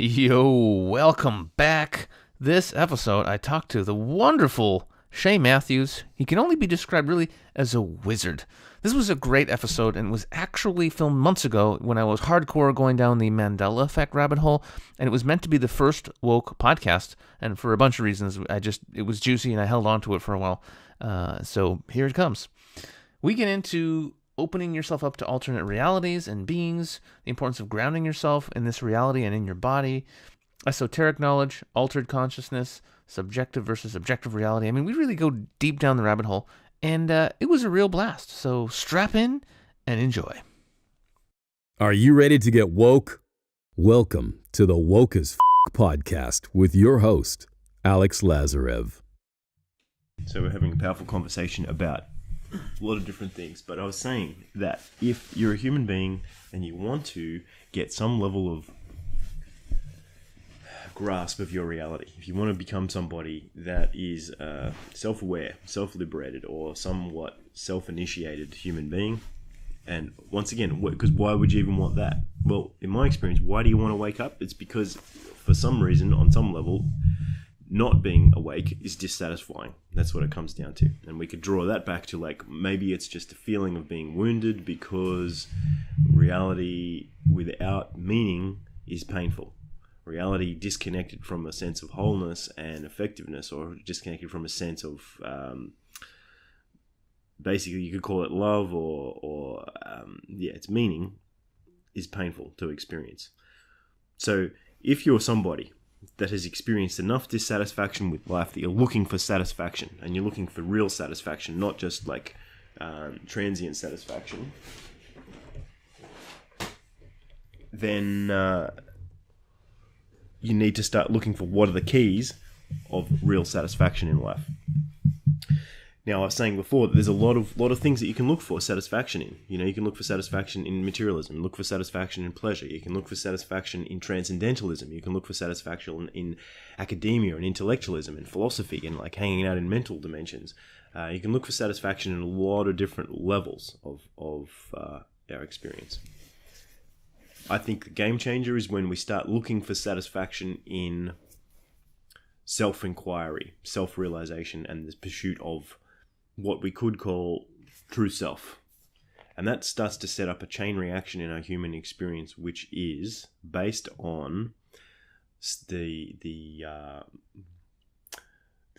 Yo, welcome back. This episode, I talked to the wonderful Shae Matthews. He can only be described really as a wizard. This was a great episode and was actually filmed months ago when I was hardcore going down the Mandela effect rabbit hole, and it was meant to be the first woke podcast, and for a bunch of reasons, it was juicy and I held on to it for a while. So here it comes. We get into opening yourself up to alternate realities and beings, the importance of grounding yourself in this reality and in your body, esoteric knowledge, altered consciousness, subjective versus objective reality. I mean, we really go deep down the rabbit hole, and it was a real blast. So strap in and enjoy. Are you ready to get woke? Welcome to the Woke as podcast with your host, Alex Lazarev. So we're having a powerful conversation about a lot of different things, but I was saying that if you're a human being and you want to get some level of grasp of your reality, if you want to become somebody that is self-aware, self-liberated, or somewhat self-initiated human being, and once again, because why would you even want that? Well, in my experience, why do you want to wake up? It's because for some reason, on some level, not being awake is dissatisfying. That's what it comes down to. And we could draw that back to, like, maybe it's just a feeling of being wounded because reality without meaning is painful. Reality disconnected from a sense of wholeness and effectiveness, or disconnected from a sense of, basically you could call it love or its meaning, is painful to experience. So if you're somebody that has experienced enough dissatisfaction with life that you're looking for satisfaction, and you're looking for real satisfaction, not just like transient satisfaction, then you need to start looking for what are the keys of real satisfaction in life. Now, I was saying before that there's a lot of things that you can look for satisfaction in. You know, you can look for satisfaction in materialism, look for satisfaction in pleasure. You can look for satisfaction in transcendentalism. You can look for satisfaction in academia and intellectualism and philosophy and like hanging out in mental dimensions. You can look for satisfaction in a lot of different levels of our experience. I think the game changer is when we start looking for satisfaction in self-inquiry, self-realization, and the pursuit of what we could call true self. And that starts to set up a chain reaction in our human experience, which is based on the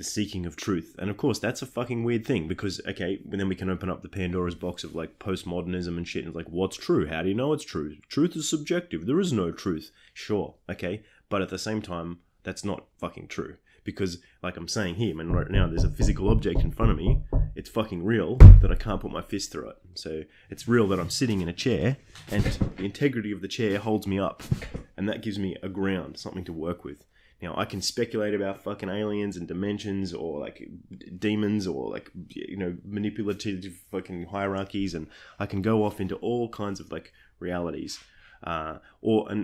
seeking of truth. And of course, that's a fucking weird thing because, okay, then we can open up the Pandora's box of like postmodernism and shit. And it's like, what's true? How do you know it's true? Truth is subjective. There is no truth. Sure, okay. But at the same time, that's not fucking true. Because, like I'm saying here, man, right now there's a physical object in front of me. It's fucking real that I can't put my fist through it. So it's real that I'm sitting in a chair and the integrity of the chair holds me up. And that gives me a ground, something to work with. Now, I can speculate about fucking aliens and dimensions or like demons or like, you know, manipulative fucking hierarchies, and I can go off into all kinds of like realities. And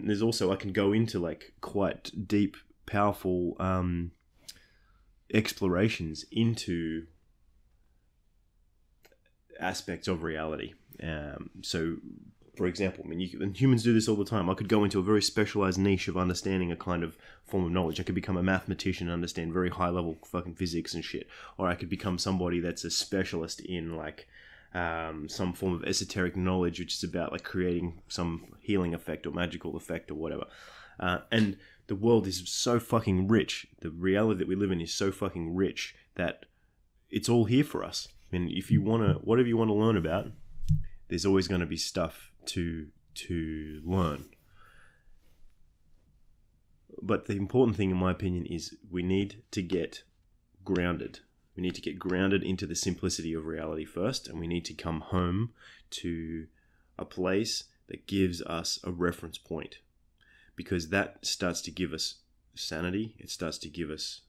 there's also, I can go into like quite deep, powerful explorations into aspects of reality. So, for example, I mean, and humans do this all the time. I could go into a very specialized niche of understanding a kind of form of knowledge. I could become a mathematician and understand very high-level fucking physics and shit. Or I could become somebody that's a specialist in, like, some form of esoteric knowledge, which is about, like, creating some healing effect or magical effect or whatever. And the world is so fucking rich. The reality that we live in is so fucking rich that it's all here for us. And if you want to, whatever you want to learn about, there's always going to be stuff to learn. But the important thing, in my opinion, is we need to get grounded. We need to get grounded into the simplicity of reality first, and we need to come home to a place that gives us a reference point. Because that starts to give us sanity, it starts to give us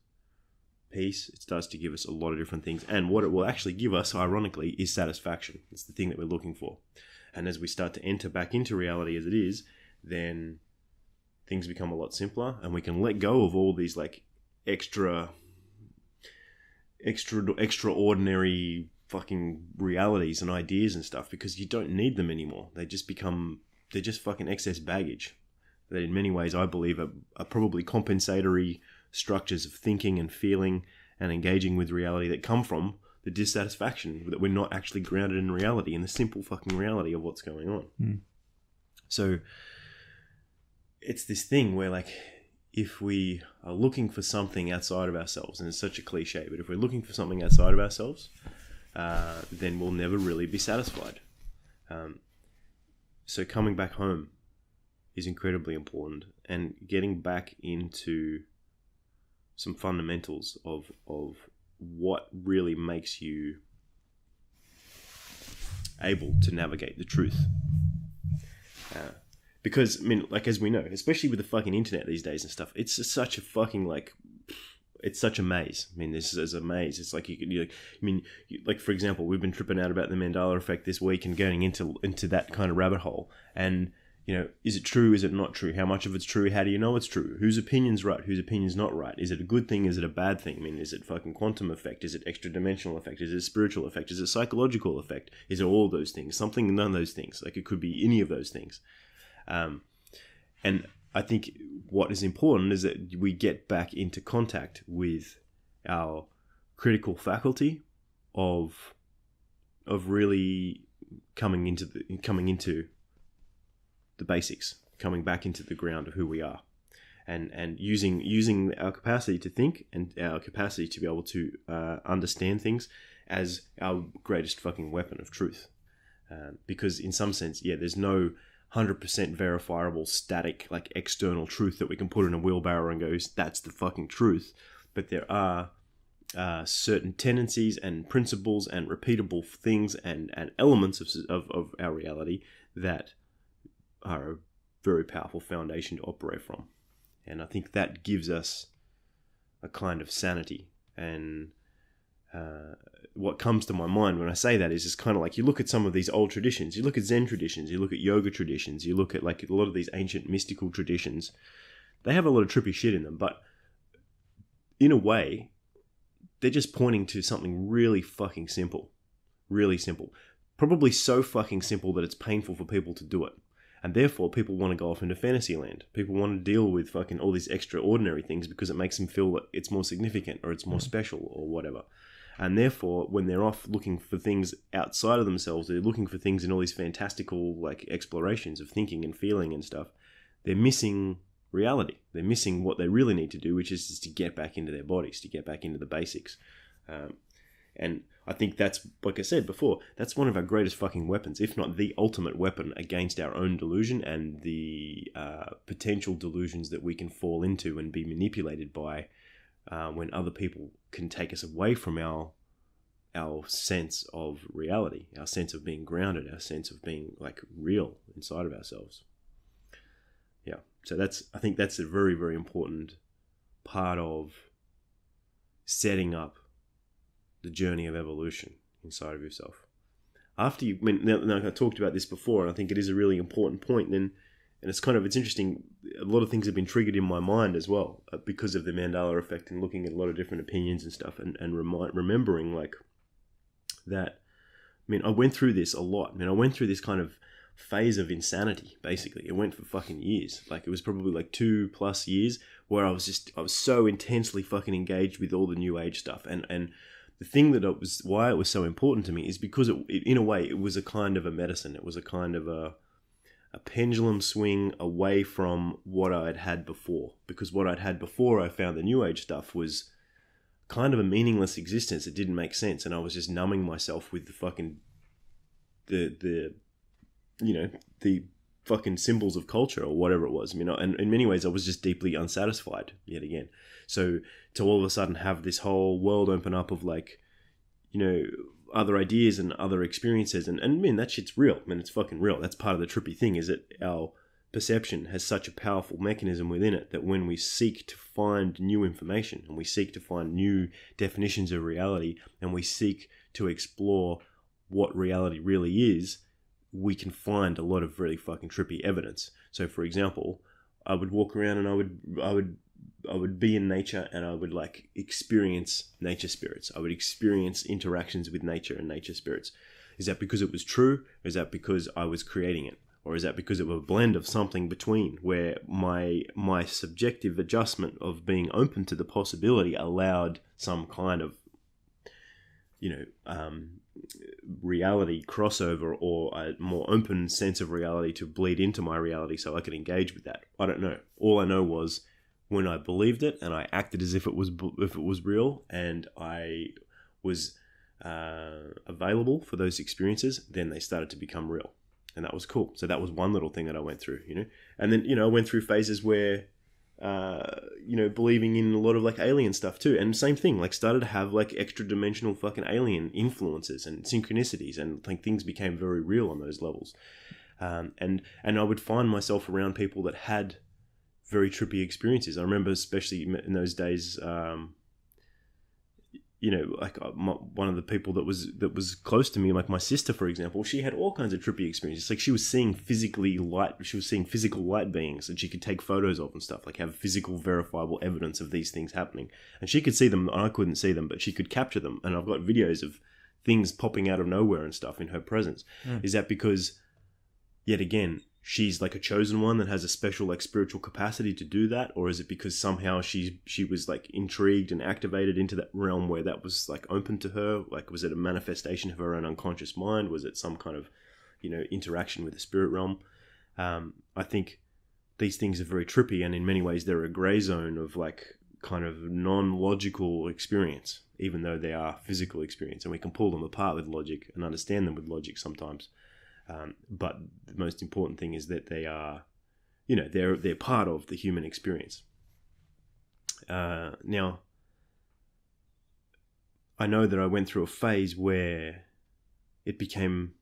peace, it starts to give us a lot of different things. And what it will actually give us, ironically, is satisfaction. It's the thing that we're looking for. And as we start to enter back into reality as it is, then things become a lot simpler, and we can let go of all these like extraordinary fucking realities and ideas and stuff, because you don't need them anymore. They're just fucking excess baggage. that in many ways I believe are probably compensatory structures of thinking and feeling and engaging with reality that come from the dissatisfaction that we're not actually grounded in reality, in the simple fucking reality of what's going on. So it's this thing where, like, if we are looking for something outside of ourselves, and it's such a cliche, but if we're looking for something outside of ourselves, then we'll never really be satisfied. So coming back home is incredibly important, and getting back into some fundamentals of what really makes you able to navigate the truth. Because, I mean, like, as we know, especially with the fucking internet these days and stuff, it's just such a fucking, like, it's such a maze. I mean, this is a maze. It's like like, for example, we've been tripping out about the Mandela effect this week and going into that kind of rabbit hole. And, is it true? Is it not true? How much of it's true? How do you know it's true? Whose opinion's right? Whose opinion's not right? Is it a good thing? Is it a bad thing? I mean, is it fucking quantum effect? Is it extra dimensional effect? Is it spiritual effect? Is it psychological effect? Is it all those things? Something, none of those things. Like, it could be any of those things. And I think what is important is that we get back into contact with our critical faculty of really coming into the basics, coming back into the ground of who we are, and using our capacity to think and our capacity to be able to understand things as our greatest fucking weapon of truth. Because in some sense, there's no 100% verifiable, static, like, external truth that we can put in a wheelbarrow and go, that's the fucking truth. But there are certain tendencies and principles and repeatable things and elements of our reality that are a very powerful foundation to operate from. And I think that gives us a kind of sanity. And what comes to my mind when I say that is just kind of like, you look at some of these old traditions, you look at Zen traditions, you look at yoga traditions, you look at, like, a lot of these ancient mystical traditions, they have a lot of trippy shit in them, but in a way, they're just pointing to something really fucking simple. Really simple. Probably so fucking simple that it's painful for people to do it. And therefore, people want to go off into fantasy land. People want to deal with fucking all these extraordinary things because it makes them feel that it's more significant or it's more special or whatever. And therefore, when they're off looking for things outside of themselves, they're looking for things in all these fantastical, like, explorations of thinking and feeling and stuff. They're missing reality. They're missing what they really need to do, which is to get back into their bodies, to get back into the basics. And I think that's, like I said before, that's one of our greatest fucking weapons, if not the ultimate weapon against our own delusion and the potential delusions that we can fall into and be manipulated by when other people can take us away from our sense of reality, our sense of being grounded, our sense of being, like, real inside of ourselves. Yeah, so I think that's a very, very important part of setting up the journey of evolution inside of yourself. After you, now I talked about this before, and I think it is a really important point. And it's interesting. A lot of things have been triggered in my mind as well because of the Mandela effect and looking at a lot of different opinions and stuff, and remembering, like, that. I mean, I went through this a lot. I went through this kind of phase of insanity. Basically, it went for fucking years. Like, it was probably like 2+ years where I was so intensely fucking engaged with all the new age stuff, and the thing why it was so important to me is because it, in a way, it was a kind of a medicine. It was a kind of a pendulum swing away from what I'd had before. Because what I'd had before, I found the new age stuff was kind of a meaningless existence. It didn't make sense, and I was just numbing myself with the fucking the fucking symbols of culture or whatever it was. And in many ways, I was just deeply unsatisfied yet again. So to all of a sudden have this whole world open up of, like, other ideas and other experiences, and that shit's real. It's fucking real. That's part of the trippy thing, is that our perception has such a powerful mechanism within it that when we seek to find new information and we seek to find new definitions of reality and we seek to explore what reality really is, we can find a lot of really fucking trippy evidence. So, for example, I would walk around and I would be in nature, and I would, like, experience nature spirits. I would experience interactions with nature and nature spirits. Is that because it was true? Or is that because I was creating it? Or is that because of a blend of something between, where my subjective adjustment of being open to the possibility allowed some kind of, reality crossover, or a more open sense of reality to bleed into my reality so I could engage with that? I don't know. All I know was when I believed it and I acted as if it was real, and I was available for those experiences, then they started to become real. And that was cool. So that was one little thing that I went through, And then, I went through phases where, believing in a lot of like alien stuff too. And same thing, like started to have like extra dimensional fucking alien influences and synchronicities, and like things became very real on those levels. And I would find myself around people that had very trippy experiences. I remember especially in those days, one of the people that was close to me, like my sister, for example, she had all kinds of trippy experiences. Like she was seeing physical light beings that she could take photos of and stuff, like have physical verifiable evidence of these things happening. And she could see them, and I couldn't see them, but she could capture them. And I've got videos of things popping out of nowhere and stuff in her presence. Is that because, yet again, she's like a chosen one that has a special like spiritual capacity to do that? Or is it because somehow she was like intrigued and activated into that realm where that was like open to her? Like, was it a manifestation of her own unconscious mind? Was it some kind of, interaction with the spirit realm? I think these things are very trippy, and in many ways they're a gray zone of like kind of non-logical experience, even though they are physical experience, and we can pull them apart with logic and understand them with logic sometimes. But the most important thing is that they are, they're part of the human experience. Now, I know that I went through a phase where it became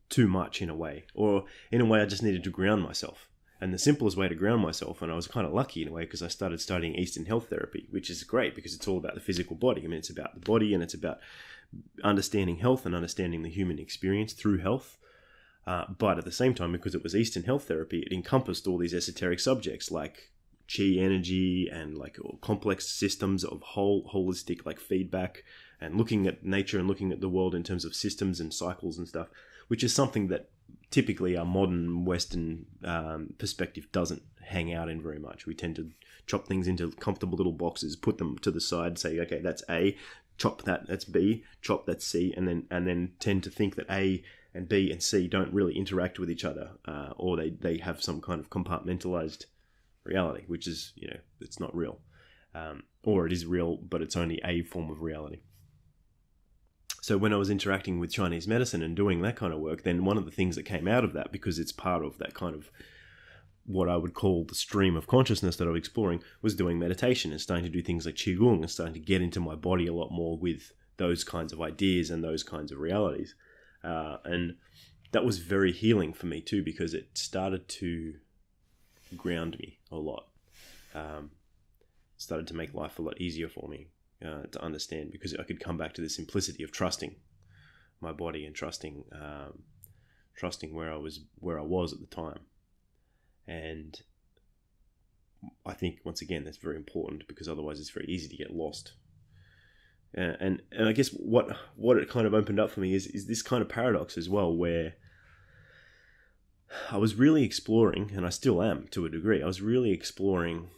too much in a way, or in a way I just needed to ground myself. And the simplest way to ground myself, and I was kind of lucky in a way, because I started studying Eastern health therapy, which is great because it's all about the physical body. I mean, it's about the body, and it's about understanding health and understanding the human experience through health. But at the same time, because it was Eastern health therapy, it encompassed all these esoteric subjects like chi energy and like complex systems of holistic like feedback, and looking at nature and looking at the world in terms of systems and cycles and stuff, which is something that typically our modern Western perspective doesn't hang out in very much. We tend to chop things into comfortable little boxes, put them to the side, say, okay, that's A, chop that's B, chop that's C, and then tend to think that A and B and C don't really interact with each other, or they have some kind of compartmentalized reality, which is, it's not real. Or it is real, but it's only a form of reality. So when I was interacting with Chinese medicine and doing that kind of work, then one of the things that came out of that, because it's part of that kind of what I would call the stream of consciousness that I was exploring, was doing meditation and starting to do things like Qigong and starting to get into my body a lot more with those kinds of ideas and those kinds of realities. And that was very healing for me too, because it started to ground me a lot. Started to make life a lot easier for me to understand, because I could come back to the simplicity of trusting my body and trusting where I was at the time. And I think once again that's very important, because otherwise it's very easy to get lost. And I guess what it kind of opened up for me is this kind of paradox as well, where I was really exploring, and I still am to a degree, I was really exploring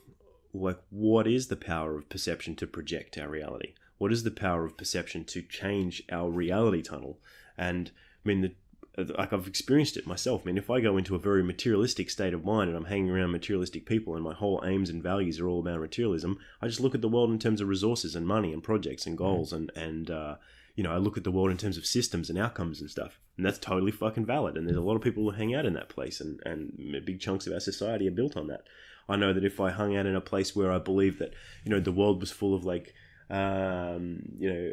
like, what is the power of perception to project our reality? What is the power of perception to change our reality tunnel? And I mean, like I've experienced it myself. I mean, if I go into a very materialistic state of mind and I'm hanging around materialistic people and my whole aims and values are all about materialism, I just look at the world in terms of resources and money and projects and goals, and I look at the world in terms of systems and outcomes and stuff. And that's totally fucking valid. And there's a lot of people who hang out in that place, and big chunks of our society are built on that. I know that if I hung out in a place where I believed that, the world was full of like, the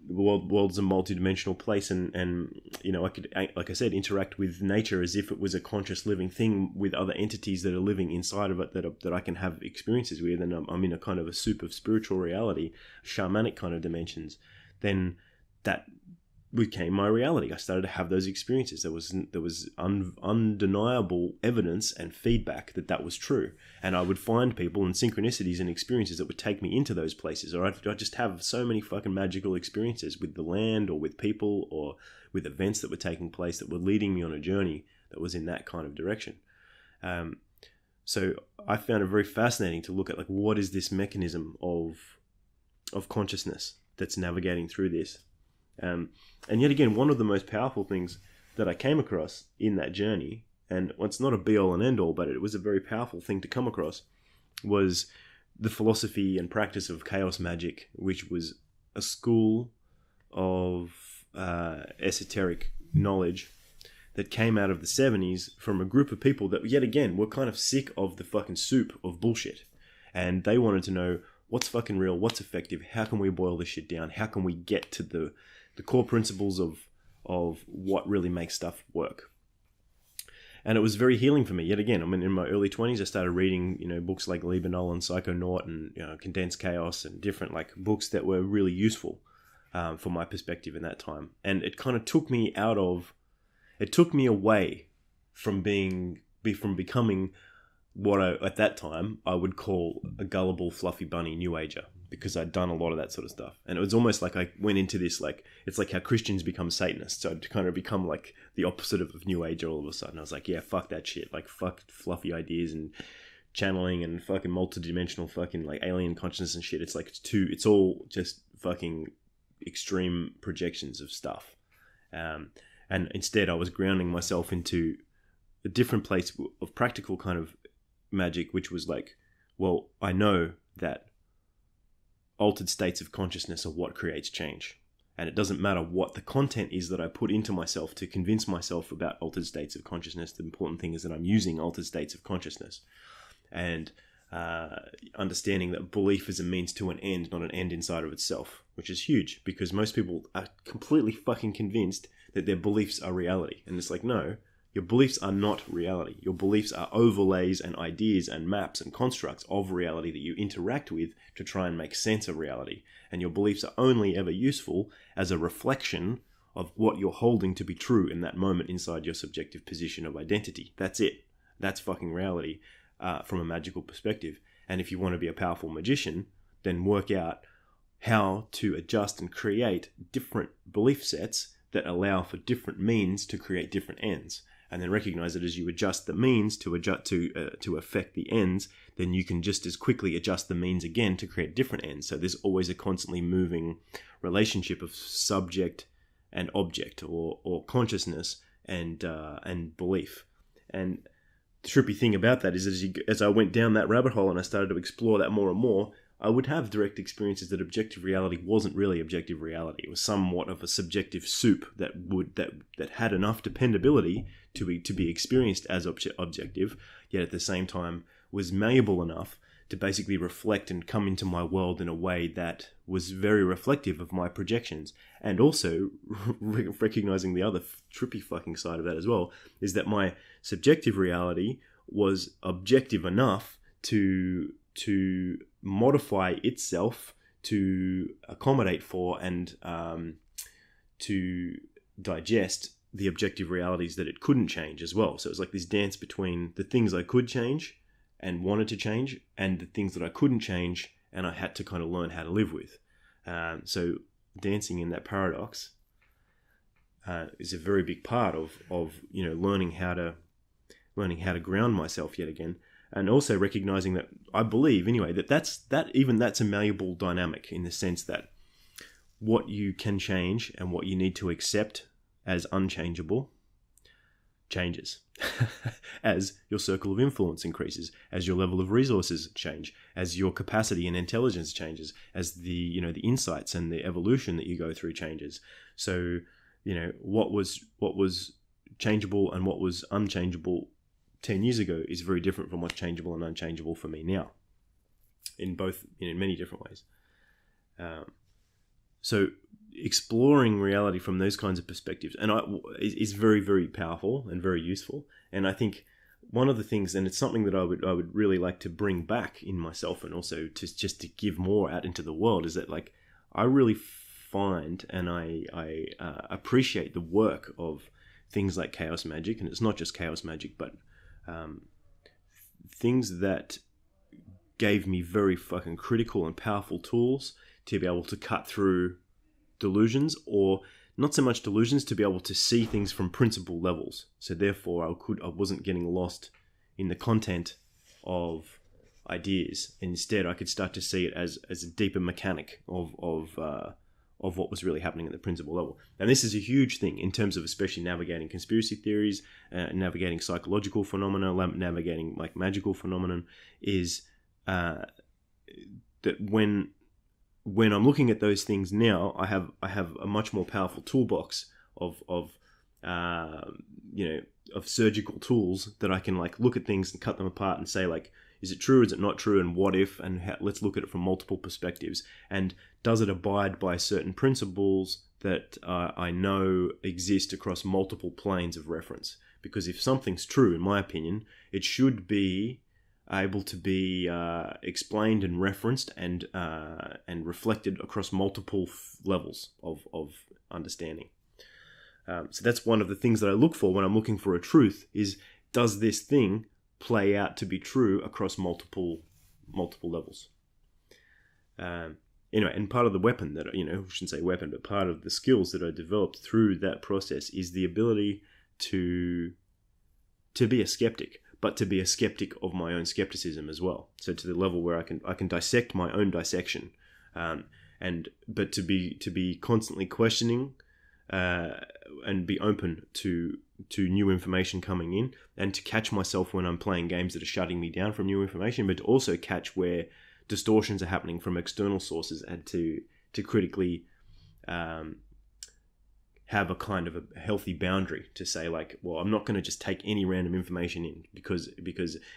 world's a multidimensional place, and I could, like I said, interact with nature as if it was a conscious living thing with other entities that are living inside of it that I can have experiences with, and I'm in a kind of a soup of spiritual reality, shamanic kind of dimensions, then that became my reality. I started to have those experiences. There was undeniable evidence and feedback that was true. And I would find people and synchronicities and experiences that would take me into those places. Or I'd just have so many fucking magical experiences with the land or with people or with events that were taking place that were leading me on a journey that was in that kind of direction. So I found it very fascinating to look at, like, what is this mechanism of consciousness that's navigating through this. And yet again, one of the most powerful things that I came across in that journey, and it's not a be-all and end-all, but it was a very powerful thing to come across, was the philosophy and practice of chaos magic, which was a school of esoteric knowledge that came out of the 70s from a group of people that, yet again, were kind of sick of the fucking soup of bullshit. And they wanted to know what's fucking real, what's effective, how can we boil this shit down, how can we get to the core principles of what really makes stuff work. And it was very healing for me. Yet again, I mean, in my early 20s, I started reading, books like Liebernoll and Psychonaut and Condensed Chaos and different like books that were really useful for my perspective in that time. And it kind of took me away from becoming what at that time I would call a gullible, fluffy bunny New Ager, because I'd done a lot of that sort of stuff. And it was almost like I went into this, like, it's like how Christians become Satanists. So I'd kind of become like the opposite of New Age all of a sudden. I was like, yeah, fuck that shit. Like, fuck fluffy ideas and channeling and fucking multidimensional fucking like alien consciousness and shit. It's like, it's all just fucking extreme projections of stuff. And instead I was grounding myself into a different place of practical kind of magic, which was like, well, I know that altered states of consciousness are what creates change. And it doesn't matter what the content is that I put into myself to convince myself about altered states of consciousness. The important thing is that I'm using altered states of consciousness. And understanding that belief is a means to an end, not an end inside of itself, which is huge, because most people are completely fucking convinced that their beliefs are reality. And it's like, no, your beliefs are not reality. Your beliefs are overlays and ideas and maps and constructs of reality that you interact with to try and make sense of reality. And your beliefs are only ever useful as a reflection of what you're holding to be true in that moment inside your subjective position of identity. That's it. That's fucking reality from a magical perspective. And if you want to be a powerful magician, then work out how to adjust and create different belief sets that allow for different means to create different ends. And then recognize that as you adjust the means to affect the ends, then you can just as quickly adjust the means again to create different ends. So there's always a constantly moving relationship of subject and object, or consciousness and belief. And the trippy thing about that is, as I went down that rabbit hole and I started to explore that more and more, I would have direct experiences that objective reality wasn't really objective reality. It was somewhat of a subjective soup that had enough dependability to be experienced as objective, yet at the same time was malleable enough to basically reflect and come into my world in a way that was very reflective of my projections. And also recognizing the other trippy fucking side of that as well is that my subjective reality was objective enough to modify itself to accommodate for and to digest the objective realities that it couldn't change as well. So it was like this dance between the things I could change and wanted to change, and the things that I couldn't change and I had to kind of learn how to live with. So dancing in that paradox is a very big part of learning how to ground myself yet again. And also recognizing that I believe anyway that's a malleable dynamic, in the sense that what you can change and what you need to accept as unchangeable changes as your circle of influence increases, as your level of resources change, as your capacity and intelligence changes, as the insights and the evolution that you go through changes. So what was changeable and what was unchangeable 10 years ago is very different from what's changeable and unchangeable for me now, in many different ways. So exploring reality from those kinds of perspectives is very, very powerful and very useful. And I think one of the things, and it's something that I would really like to bring back in myself, and also to give more out into the world, is that, like, I really find and I appreciate the work of things like chaos magic. And it's not just chaos magic, but things that gave me very fucking critical and powerful tools to be able to cut through delusions, or not so much delusions, to be able to see things from principle levels. So therefore, I wasn't getting lost in the content of ideas. Instead, I could start to see it as a deeper mechanic of what was really happening at the principle level. And this is a huge thing in terms of especially navigating conspiracy theories, navigating psychological phenomena, navigating like magical phenomenon, is that when I'm looking at those things now, I have a much more powerful toolbox of surgical tools that I can like look at things and cut them apart and say like, is it true? Is it not true? And what if? And let's look at it from multiple perspectives. And does it abide by certain principles that I know exist across multiple planes of reference? Because if something's true, in my opinion, it should be able to be explained and referenced and reflected across multiple levels of understanding. So that's one of the things that I look for when I'm looking for a truth is, does this thing play out to be true across multiple levels? And part of the weapon that, I shouldn't say weapon, but part of the skills that I developed through that process is the ability to be a skeptic, but to be a skeptic of my own skepticism as well. So to the level where I can dissect my own dissection, but to be constantly questioning, and be open to new information coming in, and to catch myself when I'm playing games that are shutting me down from new information, but to also catch where distortions are happening from external sources, and to critically have a kind of a healthy boundary to say like, well, I'm not going to just take any random information in because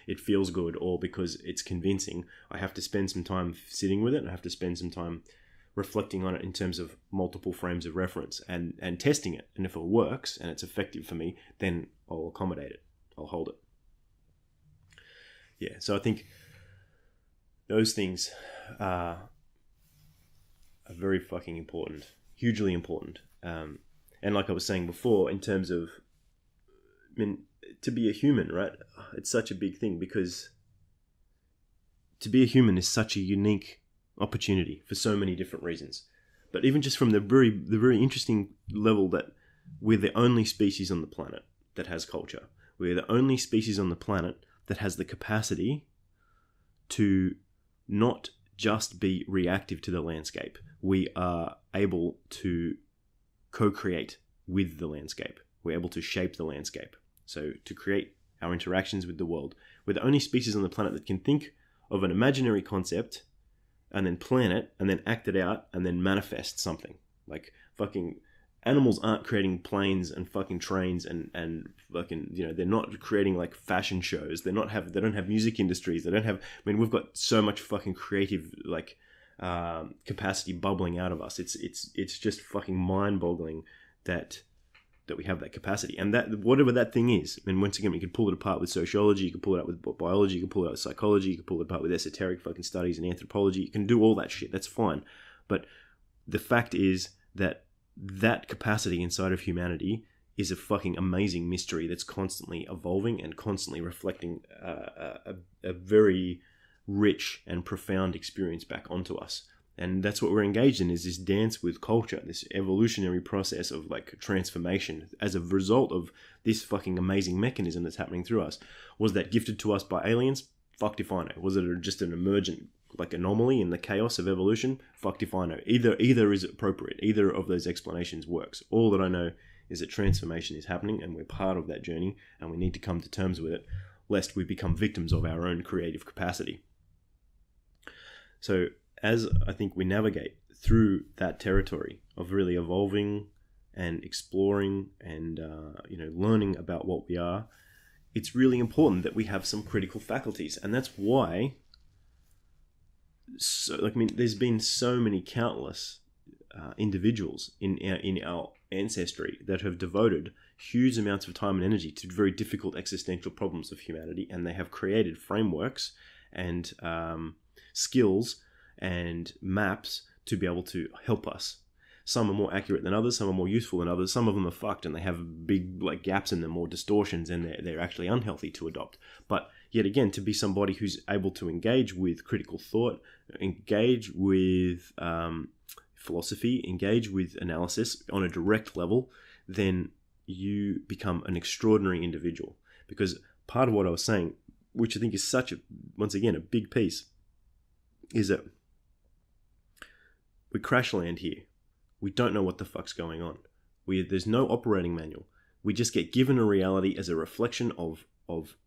it feels good or because it's convincing. I have to spend some time sitting with it, and I have to spend some time reflecting on it in terms of multiple frames of reference and testing it. And if it works and it's effective for me, then I'll accommodate it. I'll hold it. Yeah, so I think those things are very fucking important, hugely important. And like I was saying before, in terms of, to be a human, right? It's such a big thing, because to be a human is such a unique opportunity for so many different reasons. But even just from the very interesting level that we're the only species on the planet that has culture. We're the only species on the planet that has the capacity to not just be reactive to the landscape. We are able to co-create with the landscape. We're able to shape the landscape. So to create our interactions with the world. We're the only species on the planet that can think of an imaginary concept and then plan it, and then act it out, and then manifest something. Like, fucking animals aren't creating planes and fucking trains and fucking, they're not creating like fashion shows. They don't have music industries. They don't have, we've got so much fucking creative like capacity bubbling out of us. It's just fucking mind-boggling that we have that capacity, and that whatever that thing is. And once again, we can pull it apart with sociology, you can pull it out with biology, you can pull it out with psychology, you can pull it apart with esoteric fucking studies and anthropology. You can do all that shit. That's fine. But the fact is that capacity inside of humanity is a fucking amazing mystery that's constantly evolving and constantly reflecting a very rich and profound experience back onto us. And that's what we're engaged in, is this dance with culture, this evolutionary process of like transformation as a result of this fucking amazing mechanism that's happening through us. Was that gifted to us by aliens? Fucked if I know. Was it just an emergent like anomaly in the chaos of evolution? Fucked if I know. Either is appropriate. Either of those explanations works. All that I know is that transformation is happening, and we're part of that journey, and we need to come to terms with it, lest we become victims of our own creative capacity. So as I think we navigate through that territory of really evolving and exploring and learning about what we are, it's really important that we have some critical faculties. And that's why there's been so many countless individuals in our ancestry that have devoted huge amounts of time and energy to very difficult existential problems of humanity, and they have created frameworks and skills and maps to be able to help us. Some are more accurate than others, some are more useful than others, some of them are fucked and they have big like gaps in them or distortions, and they're actually unhealthy to adopt. But yet again, to be somebody who's able to engage with critical thought, engage with philosophy, engage with analysis on a direct level, then you become an extraordinary individual. Because part of what I was saying, which I think is such a, once again, a big piece, is that we crash land here. We don't know what the fuck's going on. There's no operating manual. We just get given a reality as a reflection of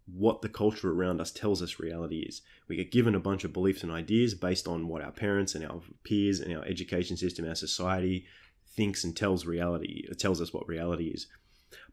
what the culture around us tells us reality is. We get given a bunch of beliefs and ideas based on what our parents and our peers and our education system, our society thinks and tells reality. It tells us what reality is.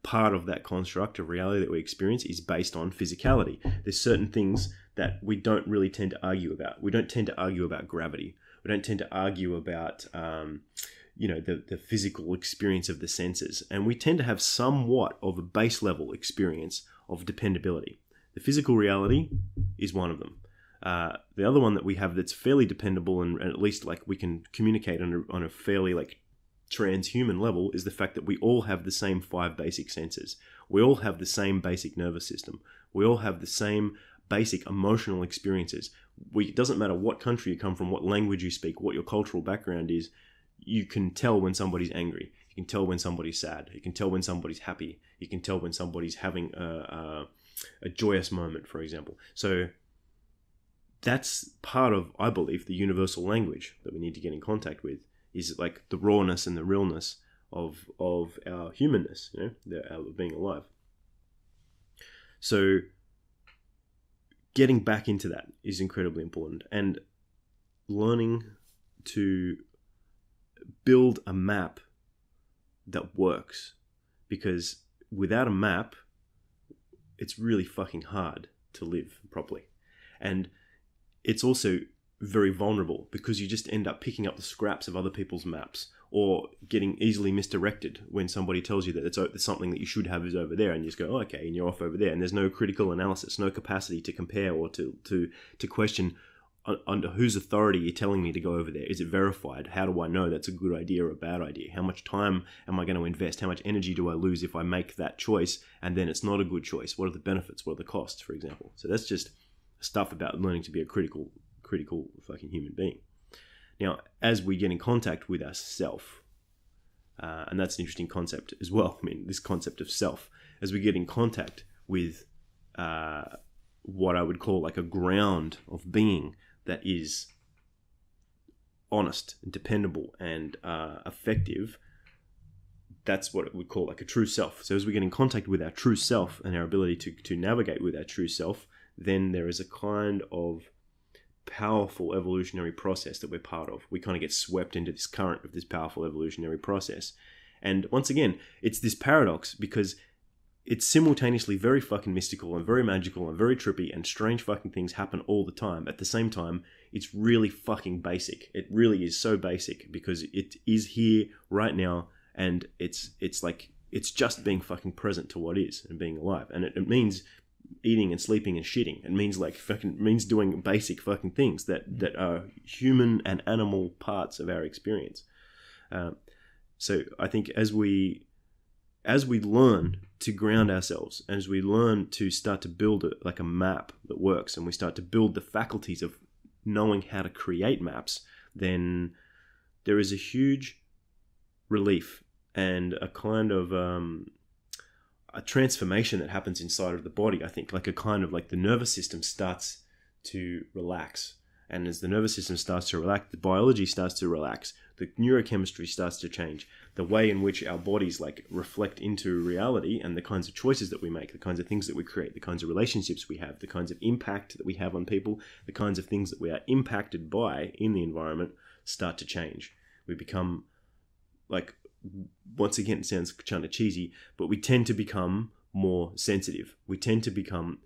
Part of that construct of reality that we experience is based on physicality. There's certain things that we don't really tend to argue about. We don't tend to argue about gravity. We don't tend to argue about the physical experience of the senses. And we tend to have somewhat of a base level experience of dependability. The physical reality is one of them. The other one that we have that's fairly dependable and at least like we can communicate on a fairly like transhuman level is the fact that we all have the same 5 basic senses. We all have the same basic nervous system. We all have the same basic emotional experiences. It doesn't matter what country you come from, what language you speak, what your cultural background is. You can tell when somebody's angry. You can tell when somebody's sad. You can tell when somebody's happy. You can tell when somebody's having a joyous moment, for example. So that's part of, I believe, the universal language that we need to get in contact with, is like the rawness and the realness of our humanness, our being alive. So getting back into that is incredibly important, and learning to build a map that works, because without a map, it's really fucking hard to live properly. And it's also very vulnerable because you just end up picking up the scraps of other people's maps, or getting easily misdirected when somebody tells you that it's something that you should have is over there, and you just go, oh, okay, and you're off over there, and there's no critical analysis, no capacity to compare or to question under whose authority you're telling me to go over there. Is it verified? How do I know that's a good idea or a bad idea? How much time am I going to invest? How much energy do I lose if I make that choice and then it's not a good choice? What are the benefits? What are the costs, for example? So that's just stuff about learning to be a critical fucking human being. Now, as we get in contact with ourself, and that's an interesting concept as well. I mean, this concept of self, as we get in contact with what I would call like a ground of being that is honest and dependable and effective, that's what it would call like a true self. So as we get in contact with our true self and our ability to navigate with our true self, then there is a kind of powerful evolutionary process that we're part of. We kind of get swept into this current of this powerful evolutionary process. And once again, it's this paradox because it's simultaneously very fucking mystical and very magical and very trippy, and strange fucking things happen all the time. At the same time, it's really fucking basic. It really is so basic because it is here right now, and it's like it's just being fucking present to what is and being alive. And it means eating and sleeping and shitting. It means like fucking means doing basic fucking things that are human and animal parts of our experience. So I think as we learn to ground ourselves, as we learn to start to build like a map that works, and we start to build the faculties of knowing how to create maps, then there is a huge relief and a kind of a transformation that happens inside of the body. I think like a kind of like the nervous system starts to relax. And as the nervous system starts to relax, the biology starts to relax, the neurochemistry starts to change, the way in which our bodies like reflect into reality, and the kinds of choices that we make, the kinds of things that we create, the kinds of relationships we have, the kinds of impact that we have on people, the kinds of things that we are impacted by in the environment start to change. We become like, once again, it sounds kind of cheesy, but we tend to become more sensitive. We tend to become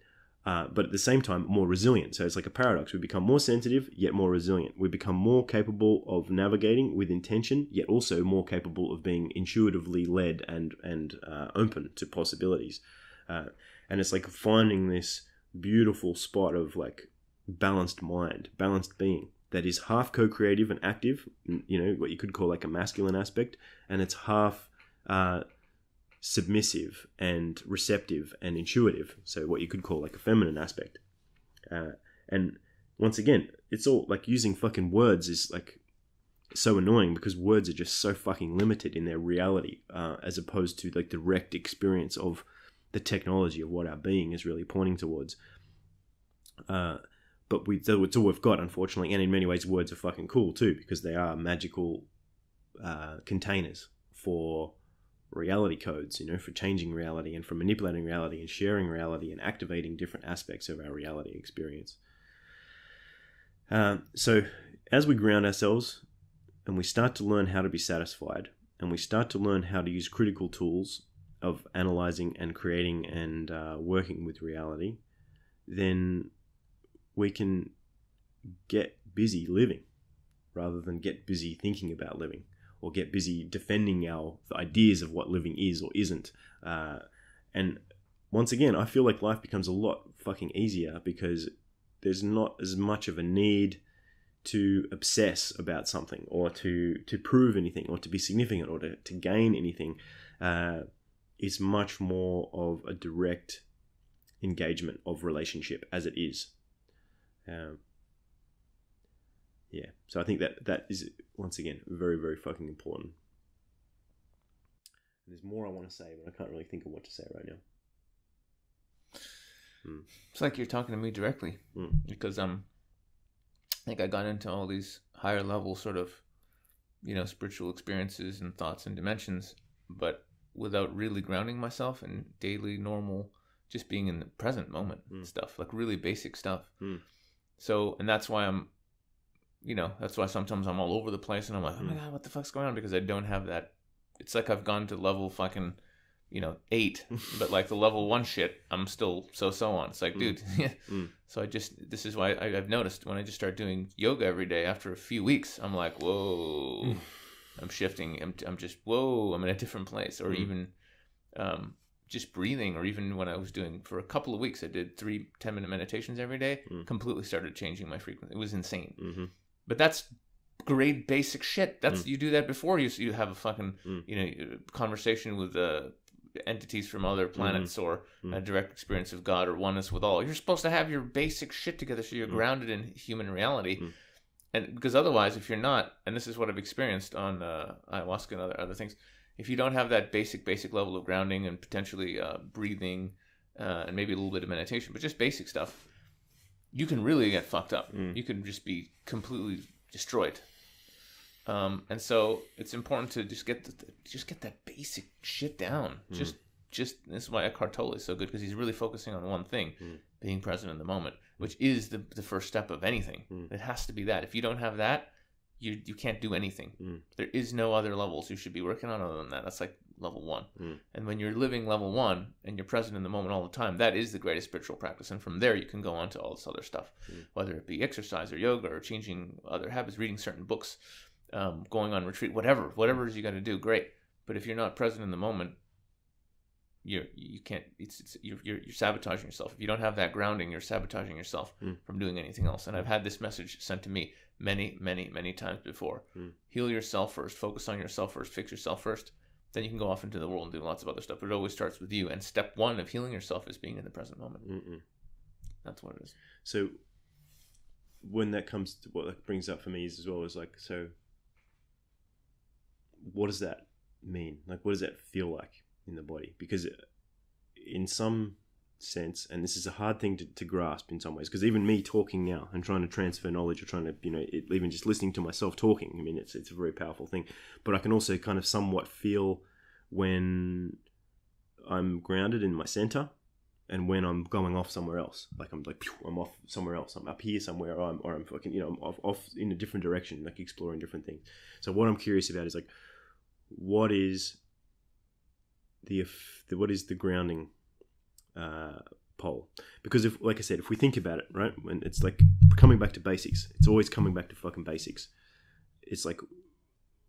but at the same time, more resilient. So it's like a paradox. We become more sensitive, yet more resilient. We become more capable of navigating with intention, yet also more capable of being intuitively led and open to possibilities. And it's like finding this beautiful spot of like balanced mind, balanced being that is half co-creative and active, what you could call like a masculine aspect, and it's half submissive and receptive and intuitive, so what you could call like a feminine aspect. And once again, it's all like using fucking words is like so annoying because words are just so fucking limited in their reality, as opposed to like direct experience of the technology of what our being is really pointing towards. But it's all we've got, unfortunately. And in many ways, words are fucking cool too, because they are magical containers for reality codes, for changing reality and for manipulating reality and sharing reality and activating different aspects of our reality experience. So as we ground ourselves and we start to learn how to be satisfied, and we start to learn how to use critical tools of analyzing and creating and working with reality, then we can get busy living rather than get busy thinking about living, or get busy defending our ideas of what living is or isn't. And once again, I feel like life becomes a lot fucking easier because there's not as much of a need to obsess about something, or to prove anything, or to be significant, or to gain anything. It's much more of a direct engagement of relationship as it is. Yeah, so I think that is, once again, very, very fucking important. And there's more I want to say, but I can't really think of what to say right now. It's like you're talking to me directly, because I think I got into all these higher level sort of, spiritual experiences and thoughts and dimensions, but without really grounding myself in daily, normal, just being in the present moment stuff, like really basic stuff. So, and that's why that's why sometimes I'm all over the place and I'm like, oh my God, what the fuck's going on? Because I don't have that. It's like I've gone to level fucking, 8, but like the level 1 shit, I'm still so on. It's like, dude. So this is why I've noticed when I just start doing yoga every day, after a few weeks, I'm like, whoa, I'm shifting. I'm just, whoa, I'm in a different place. Or even just breathing, or even when I was doing, for a couple of weeks, I did 3 10-minute meditations every day, completely started changing my frequency. It was insane. But that's great basic shit. That's you do that before you have a fucking conversation with entities from other planets, or a direct experience of God or oneness with all. You're supposed to have your basic shit together so you're grounded in human reality. And because otherwise, if you're not, and this is what I've experienced on ayahuasca and other things, if you don't have that basic level of grounding and potentially breathing and maybe a little bit of meditation, but just basic stuff, you can really get fucked up. You can just be completely destroyed. And so it's important to just get that basic shit down. Just this is why Eckhart Tolle is so good, because he's really focusing on one thing, being present in the moment, which is the first step of anything. It has to be that. If you don't have that, you can't do anything. There is no other levels you should be working on other than that. That's like level 1. And when you're living level 1 and you're present in the moment all the time, that is the greatest spiritual practice. And from there you can go on to all this other stuff, whether it be exercise or yoga or changing other habits, reading certain books, going on retreat, whatever it is you got to do, great. But if you're not present in the moment, you can't. You're sabotaging yourself. If you don't have that grounding, you're sabotaging yourself from doing anything else. And I've had this message sent to me many times before. Heal yourself first. Focus on yourself first. Fix yourself first. Then you can go off into the world and do lots of other stuff. But it always starts with you. And step 1 of healing yourself is being in the present moment. That's what it is. So when that comes to what that brings up for me is as well is like, so what does that mean? Like, what does that feel like in the body? Because in some sense, and this is a hard thing to grasp in some ways, because even me talking now and trying to transfer knowledge, or trying to, even just listening to myself talking, I mean, it's a very powerful thing. But I can also kind of somewhat feel when I'm grounded in my center, and when I'm going off somewhere else. Like I'm off somewhere else. I'm up here somewhere, or I'm fucking, I'm off in a different direction, like exploring different things. So what I'm curious about is like, what is the grounding pole? Because if, like I said, if we think about it, right, when it's like coming back to basics, it's always coming back to fucking basics. It's like,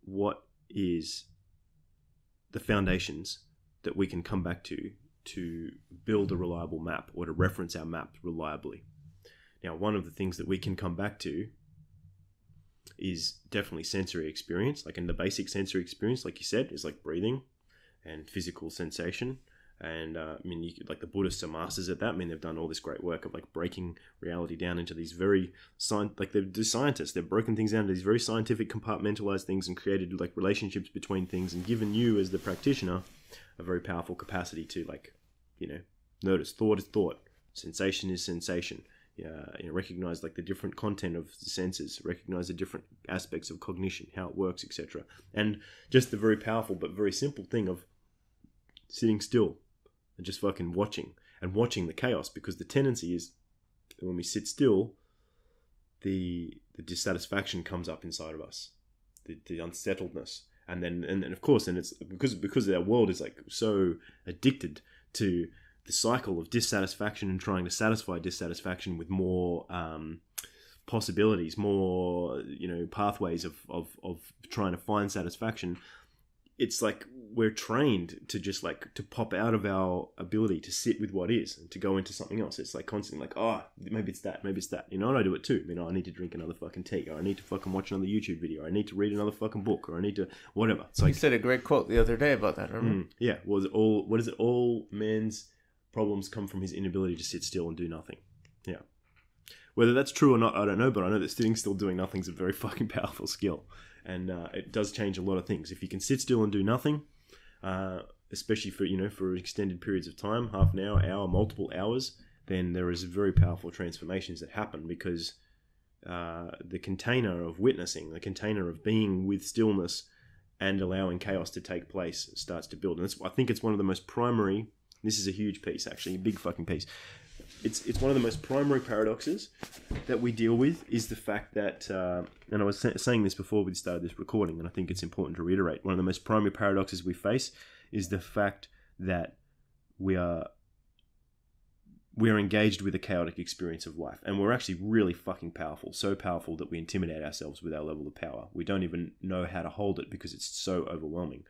what is the foundations that we can come back to build a reliable map, or to reference our map reliably? Now, one of the things that we can come back to is definitely sensory experience. Like in the basic sensory experience, like you said, is like breathing and physical sensation. And I mean, like the Buddhists are masters at that. I mean, they've done all this great work of like breaking reality down into these very they're scientists. They've broken things down into these very scientific, compartmentalized things and created like relationships between things and given you as the practitioner a very powerful capacity to like, notice thought is thought, sensation is sensation. Recognize like the different content of the senses, recognize the different aspects of cognition, how it works, etc. And just the very powerful but very simple thing of sitting still and just fucking watching the chaos, because the tendency is when we sit still, the dissatisfaction comes up inside of us, the unsettledness, and of course it's because our world is like so addicted to the cycle of dissatisfaction and trying to satisfy dissatisfaction with more possibilities, more pathways of trying to find satisfaction. It's like we're trained to just like to pop out of our ability to sit with what is and to go into something else. It's like constantly like, oh, maybe it's that. And I do it too. I need to drink another fucking tea, or I need to fucking watch another YouTube video, or I need to read another fucking book, or I need to whatever. It's like, you said a great quote the other day about that, remember? Yeah. What is it? All man's problems come from his inability to sit still and do nothing. Yeah. Whether that's true or not, I don't know, but I know that sitting still doing nothing is a very fucking powerful skill. And it does change a lot of things. If you can sit still and do nothing, especially for extended periods of time, half an hour, multiple hours, then there is very powerful transformations that happen, because the container of witnessing, the container of being with stillness and allowing chaos to take place starts to build. And I think it's one of the most primary. This is a huge piece, actually, a big fucking piece. It's one of the most primary paradoxes that we deal with, is the fact that, and I was saying this before we started this recording, and I think it's important to reiterate, one of the most primary paradoxes we face is the fact that we are engaged with a chaotic experience of life, and we're actually really fucking powerful, so powerful that we intimidate ourselves with our level of power. We don't even know how to hold it because it's so overwhelming.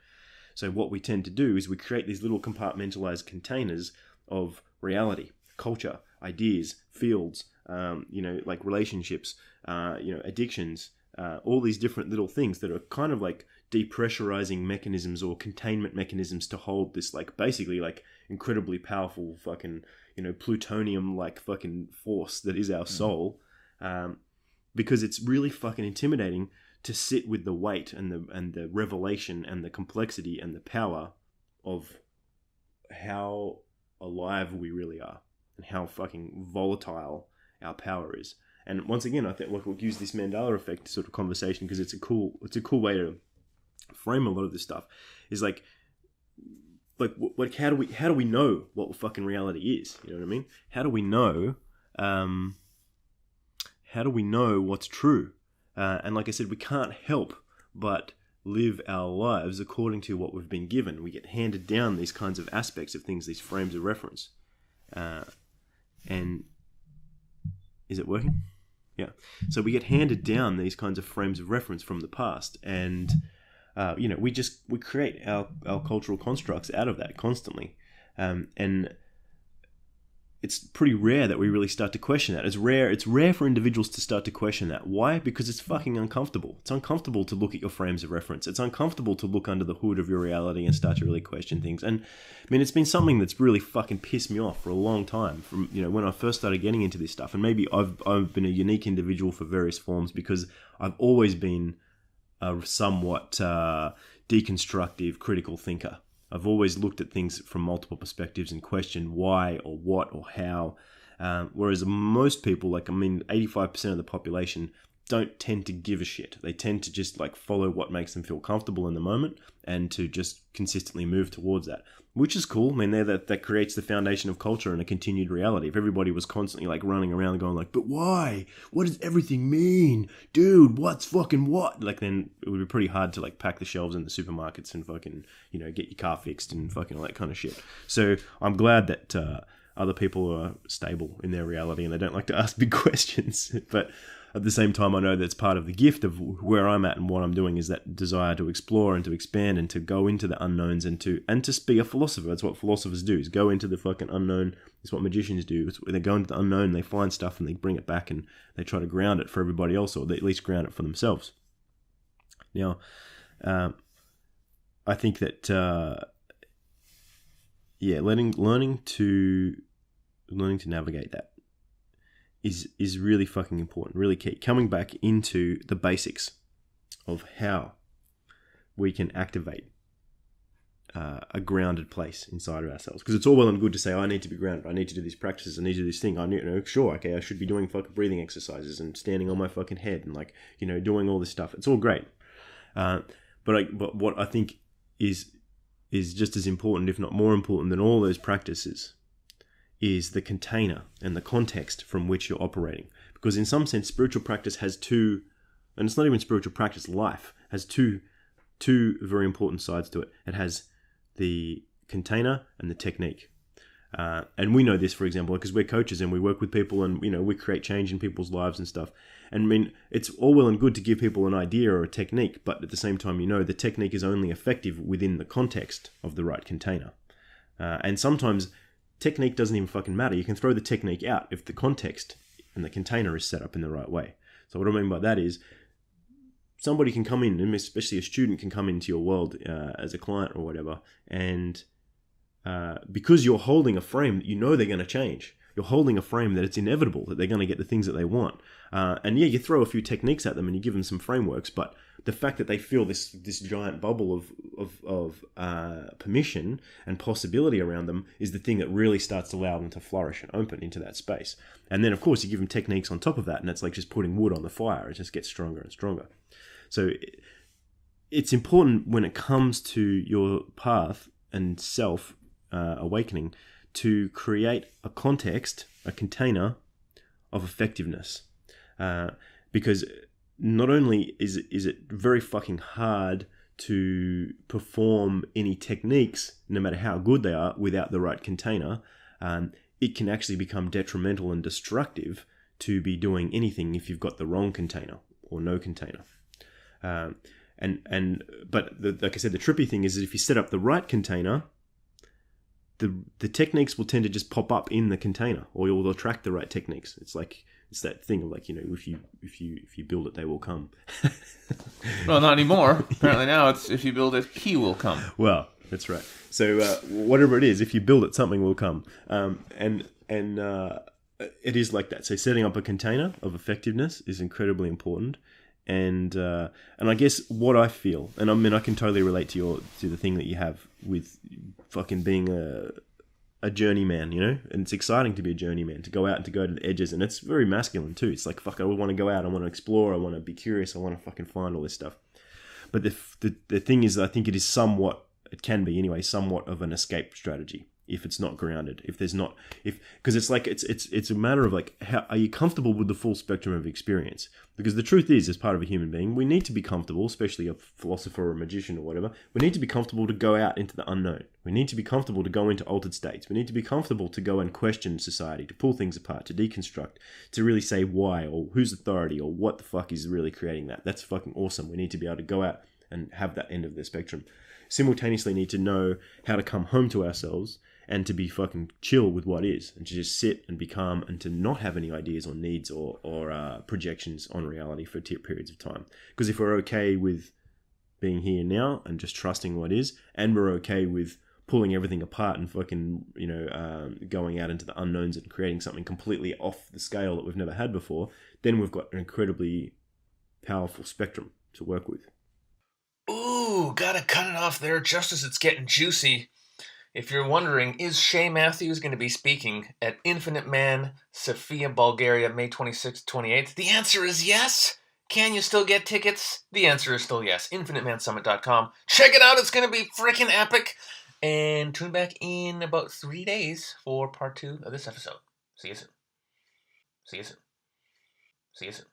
So what we tend to do is we create these little compartmentalized containers of reality, culture, ideas, fields, like relationships, addictions, all these different little things that are kind of like depressurizing mechanisms or containment mechanisms to hold this like basically like incredibly powerful fucking, plutonium like fucking force that is our soul, because it's really fucking intimidating to sit with the weight and the revelation and the complexity and the power of how alive we really are and how fucking volatile our power is. And once again, I think we'll use this Mandela effect sort of conversation because it's a cool way to frame a lot of this stuff. Is like how do we know what fucking reality is? You know what I mean? How do we know? How do we know what's true? And like I said, we can't help but live our lives according to what we've been given. We get handed down these kinds of aspects of things, these frames of reference. And is it working? Yeah. So we get handed down these kinds of frames of reference from the past, and we create our cultural constructs out of that constantly, and it's pretty rare that we really start to question that. It's rare for individuals to start to question that. Why? Because it's fucking uncomfortable. It's uncomfortable to look at your frames of reference. It's uncomfortable to look under the hood of your reality and start to really question things. And I mean, it's been something that's really fucking pissed me off for a long time. From when I first started getting into this stuff, and maybe I've been a unique individual for various forms because I've always been a somewhat deconstructive, critical thinker. I've always looked at things from multiple perspectives and questioned why or what or how. Whereas most people, 85% of the population don't tend to give a shit. They tend to just follow what makes them feel comfortable in the moment and to just consistently move towards that, which is cool. I mean, that creates the foundation of culture and a continued reality. If everybody was constantly running around and going but why? What does everything mean? Dude, what's fucking what? Then it would be pretty hard to pack the shelves in the supermarkets and fucking, get your car fixed and fucking all that kind of shit. So I'm glad that other people are stable in their reality and they don't like to ask big questions. But at the same time, I know that's part of the gift of where I'm at and what I'm doing is that desire to explore and to expand and to go into the unknowns and to be a philosopher. That's what philosophers do, is go into the fucking unknown. It's what magicians do. They go into the unknown, they find stuff and they bring it back and they try to ground it for everybody else, or they at least ground it for themselves. Now, I think that learning to navigate that is really fucking important, really key. Coming back into the basics of how we can activate a grounded place inside of ourselves. Because it's all well and good to say, I need to be grounded, I need to do these practices, I need to do this thing, sure, okay, I should be doing fucking breathing exercises and standing on my fucking head and doing all this stuff. It's all great. But what I think is just as important, if not more important than all those practices, is the container and the context from which you're operating. Because in some sense, spiritual practice has two, and it's not even spiritual practice, life has two very important sides to it. It has the container and the technique. And we know this, for example, because we're coaches and we work with people and, we create change in people's lives and stuff. And I mean, it's all well and good to give people an idea or a technique, but at the same time, the technique is only effective within the context of the right container. And sometimes technique doesn't even fucking matter. You can throw the technique out if the context and the container is set up in the right way. So what I mean by that is somebody can come in, and especially a student can come into your world as a client or whatever, and because you're holding a frame that they're going to change. You're holding a frame that it's inevitable that they're going to get the things that they want. And you throw a few techniques at them and you give them some frameworks, but the fact that they feel this giant bubble of permission and possibility around them is the thing that really starts to allow them to flourish and open into that space. And then, of course, you give them techniques on top of that, and it's like just putting wood on the fire. It just gets stronger and stronger. So it's important when it comes to your path and self awakening to create a context, a container of effectiveness. Because not only is it very fucking hard to perform any techniques, no matter how good they are, without the right container, it can actually become detrimental and destructive to be doing anything if you've got the wrong container or no container. But like I said, the trippy thing is that if you set up the right container, the techniques will tend to just pop up in the container, or you'll attract the right techniques. It's that thing of if you build it, they will come. Well, not anymore. Apparently now it's if you build it, he will come. Well, that's right. So whatever it is, if you build it, something will come. And it is like that. So setting up a container of effectiveness is incredibly important. And I guess what I feel, and I mean, I can totally relate to the thing that you have with fucking being a journeyman, and it's exciting to be a journeyman, to go out and to go to the edges, and it's very masculine too. It's like, fuck, I want to go out, I want to explore, I want to be curious, I want to fucking find all this stuff. But the thing is, I think it can be anyway, somewhat of an escape strategy. If it's not grounded, because it's like it's a matter of like, how are you comfortable with the full spectrum of experience? Because the truth is, as part of a human being, we need to be comfortable, especially a philosopher or a magician or whatever. We need to be comfortable to go out into the unknown. We need to be comfortable to go into altered states. We need to be comfortable to go and question society, to pull things apart, to deconstruct, to really say why or whose authority or what the fuck is really creating that. That's fucking awesome. We need to be able to go out and have that end of the spectrum. Simultaneously need to know how to come home to ourselves and to be fucking chill with what is, and to just sit and be calm, and to not have any ideas or needs or projections on reality for periods of time. Because if we're okay with being here now and just trusting what is, and we're okay with pulling everything apart and fucking, going out into the unknowns and creating something completely off the scale that we've never had before, then we've got an incredibly powerful spectrum to work with. Ooh, gotta cut it off there just as it's getting juicy. If you're wondering, is Shae Matthews going to be speaking at Infinite Man, Sofia, Bulgaria, May 26th, 28th? The answer is yes. Can you still get tickets? The answer is still yes. InfiniteManSummit.com. Check it out. It's going to be freaking epic. And tune back in about 3 days for part 2 of this episode. See you soon. See you soon. See you soon.